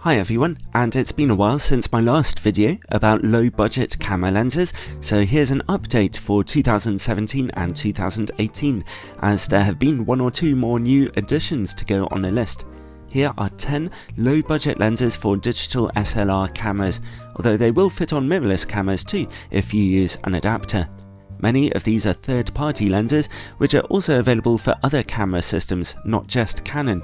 Hi everyone, and it's been a while since my last video about low budget camera lenses, so here's an update for 2017 and 2018, as there have been one or two more new additions to go on the list. Here are 10 low budget lenses for digital SLR cameras, although they will fit on mirrorless cameras too if you use an adapter. Many of these are third-party lenses, which are also available for other camera systems, not just Canon.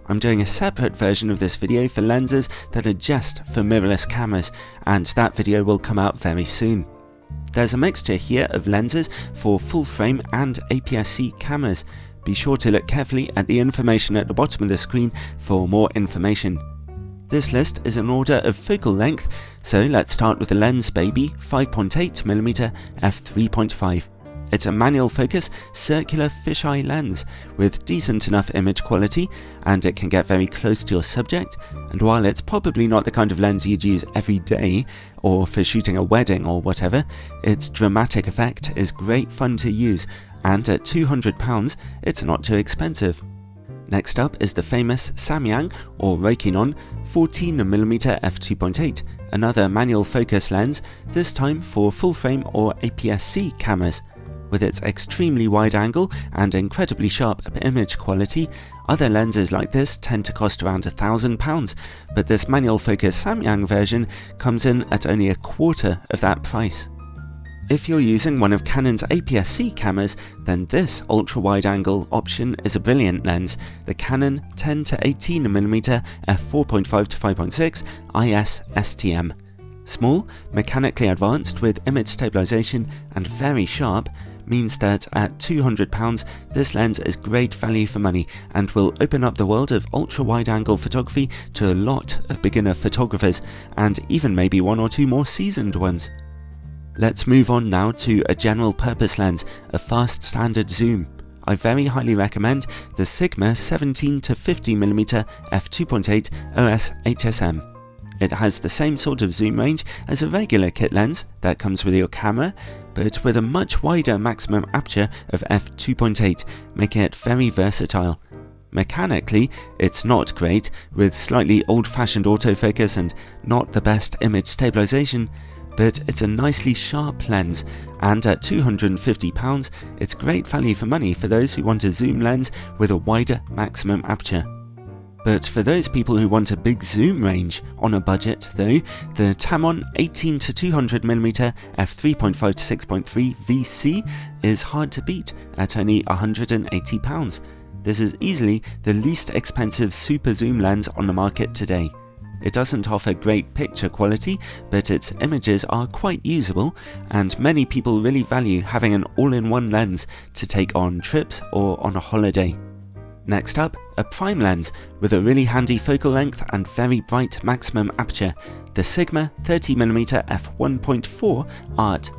I'm doing a separate version of this video for lenses that are just for mirrorless cameras, and that video will come out very soon. There's a mixture here of lenses for full frame and APS-C cameras. Be sure to look carefully at the information at the bottom of the screen for more information. This list is in order of focal length, so let's start with the Lensbaby 5.8mm f3.5. It's a manual focus circular fisheye lens with decent enough image quality, and it can get very close to your subject, and while it's probably not the kind of lens you'd use every day or for shooting a wedding or whatever, its dramatic effect is great fun to use, and at £200 it's not too expensive. Next up is the famous Samyang or Rokinon 14mm f2.8, another manual focus lens, this time for full frame or APS-C cameras. With its extremely wide angle and incredibly sharp image quality, other lenses like this tend to cost around £1,000, but this manual focus Samyang version comes in at only a quarter of that price. If you're using one of Canon's APS-C cameras, then this ultra-wide angle option is a brilliant lens, the Canon 10 to 18mm f4.5 to 5.6 IS STM. Small, mechanically advanced with image stabilization and very sharp, means that at £200 this lens is great value for money and will open up the world of ultra-wide angle photography to a lot of beginner photographers, and even maybe one or two more seasoned ones. Let's move on now to a general purpose lens, a fast standard zoom. I very highly recommend the Sigma 17 to 50mm f2.8 OS HSM. It has the same sort of zoom range as a regular kit lens that comes with your camera, but with a much wider maximum aperture of f2.8, making it very versatile. Mechanically, it's not great, with slightly old-fashioned autofocus and not the best image stabilization, but it's a nicely sharp lens, and at £250, it's great value for money for those who want a zoom lens with a wider maximum aperture. But for those people who want a big zoom range on a budget though, the Tamron 18 to 200mm f3.5 to 6.3 VC is hard to beat at only £180. This is easily the least expensive super zoom lens on the market today. It doesn't offer great picture quality, but its images are quite usable, and many people really value having an all-in-one lens to take on trips or on a holiday. Next up, a prime lens with a really handy focal length and very bright maximum aperture, the Sigma 30mm f1.4 Art.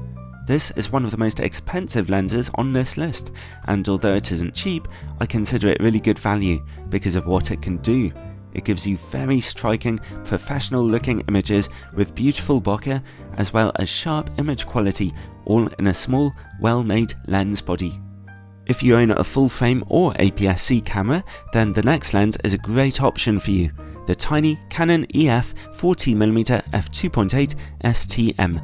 This is one of the most expensive lenses on this list, and although it isn't cheap, I consider it really good value because of what it can do. It gives you very striking, professional-looking images with beautiful bokeh, as well as sharp image quality, all in a small, well-made lens body. If you own a full-frame or APS-C camera, then the next lens is a great option for you, the tiny Canon EF 40mm f2.8 STM.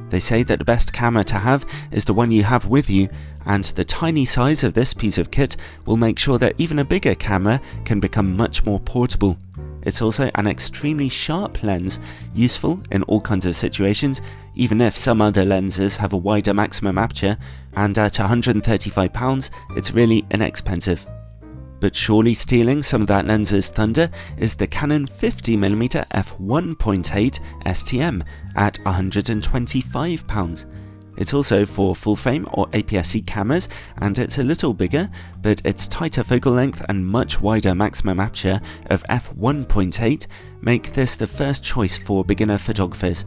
They say that the best camera to have is the one you have with you, and the tiny size of this piece of kit will make sure that even a bigger camera can become much more portable. It's also an extremely sharp lens, useful in all kinds of situations, even if some other lenses have a wider maximum aperture, and at £135 it's really inexpensive. But surely stealing some of that lens's thunder is the Canon 50mm f1.8 STM at £125. It's also for full frame or APS-C cameras, and it's a little bigger, but its tighter focal length and much wider maximum aperture of f1.8 make this the first choice for beginner photographers.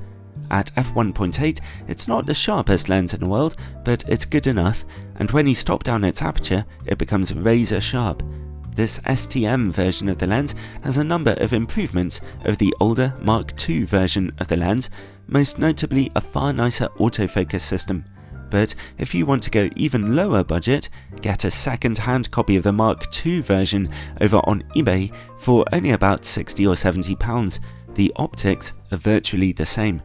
At f1.8, it's not the sharpest lens in the world, but it's good enough, and when you stop down its aperture, it becomes razor sharp. This STM version of the lens has a number of improvements over the older Mark II version of the lens, most notably a far nicer autofocus system. But if you want to go even lower budget, get a second-hand copy of the Mark II version over on eBay for only about £60 or £70. The optics are virtually the same.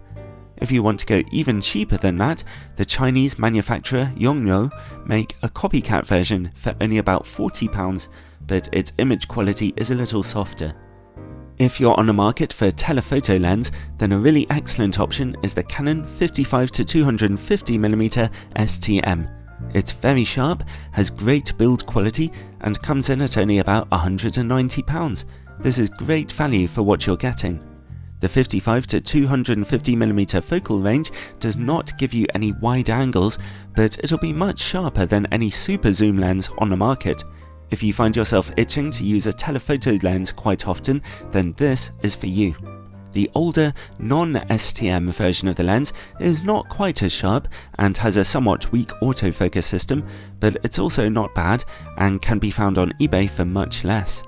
If you want to go even cheaper than that, the Chinese manufacturer Yongnuo make a copycat version for only about £40, but its image quality is a little softer. If you're on the market for a telephoto lens, then a really excellent option is the Canon 55-250mm STM. It's very sharp, has great build quality, and comes in at only about £190. This is great value for what you're getting. The 55-250mm focal range does not give you any wide angles, but it'll be much sharper than any super zoom lens on the market. If you find yourself itching to use a telephoto lens quite often, then this is for you. The older, non-STM version of the lens is not quite as sharp and has a somewhat weak autofocus system, but it's also not bad and can be found on eBay for much less.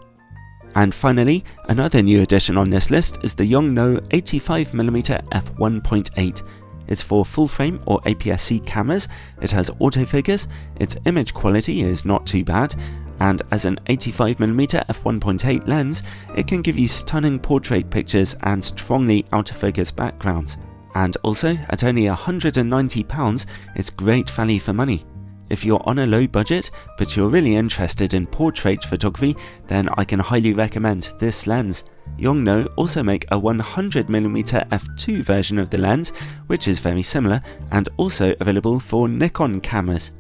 And finally, another new addition on this list is the Yongnuo 85mm f1.8. It's for full-frame or APS-C cameras, it has autofocus, its image quality is not too bad, and as an 85mm f1.8 lens, it can give you stunning portrait pictures and strongly out-of-focus backgrounds. And also, at only £190, it's great value for money. If you're on a low budget, but you're really interested in portrait photography, then I can highly recommend this lens. Yongnuo also make a 100mm f2 version of the lens, which is very similar, and also available for Nikon cameras.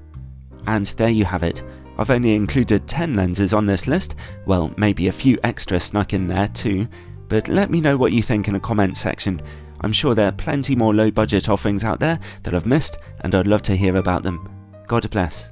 And there you have it. I've only included 10 lenses on this list, well, maybe a few extra snuck in there too, but let me know what you think in the comments section. I'm sure there are plenty more low budget offerings out there that I've missed, and I'd love to hear about them. God bless.